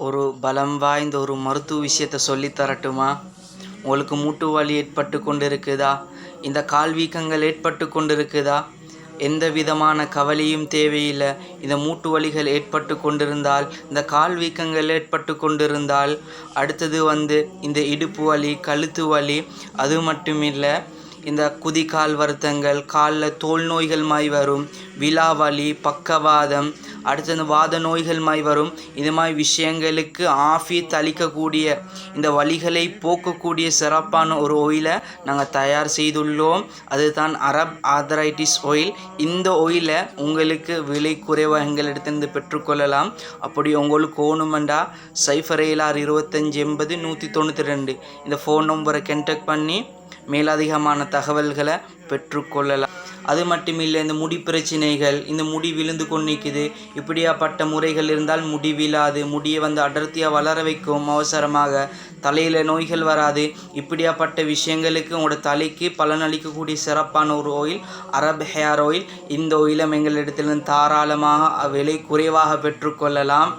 ஒரு பலம் வாய்ந்த ஒரு மருத்துவ விஷயத்தை சொல்லி தரட்டுமா? உங்களுக்கு மூட்டு வலி ஏற்பட்டு கொண்டு இருக்குதா? இந்த கால் வீக்கங்கள் ஏற்பட்டு கொண்டு இருக்குதா? எந்த விதமான கவலையும் தேவையில்லை. இந்த மூட்டு வலிகள் ஏற்பட்டு கொண்டிருந்தால், இந்த கால் வீக்கங்கள் ஏற்பட்டு கொண்டிருந்தால், அடுத்தது இந்த இடுப்பு வலி, கழுத்து வலி, அது மட்டும் இல்லை, இந்த குதிகால் வருத்தங்கள், காலில் தோல் நோய்கள் மாய் வரும், விலா வலி, பக்கவாதம், அடுத்து இந்த வாத நோய்கள் மாய் வரும். இது மாதிரி விஷயங்களுக்கு ஆஃபியத் அளிக்கக்கூடிய, இந்த வலிகளை போக்கக்கூடிய சிறப்பான ஒரு ஆயிலை நாங்கள் தயார் செய்துள்ளோம். அதுதான் அரப் ஆர்த்ரைட்டிஸ் ஆயில். இந்த ஆயிலை உங்களுக்கு விலை குறைவாக எங்களிடத்திலிருந்து பெற்றுக்கொள்ளலாம். அப்படி உங்களுக்கு ஓணுமெண்டா 0762580192 இந்த ஃபோன் நம்பரை கான்டாக்ட் பண்ணி மேலதிகமான தகவல்களை பெற்றுக்கொள்ளலாம். அது மட்டும் இல்லை, இந்த முடி பிரச்சனைகள், இந்த முடி விழுந்து கொண்டிருக்குது, இப்படியாப்பட்ட முறைகள் இருந்தால் முடி விழாது, முடியை அடர்த்தியாக வளர வைக்கும், அவசரமாக தலையில் நோய்கள் வராது. இப்படியாப்பட்ட விஷயங்களுக்கு உங்களோட தலைக்கு பலனளிக்கக்கூடிய சிறப்பான ஒரு ஆயில் அரப் ஹேர் ஆயில். இந்த ஆயிலை எங்களிடத்திலிருந்து தாராளமாக விலை குறைவாக பெற்றுக்கொள்ளலாம்.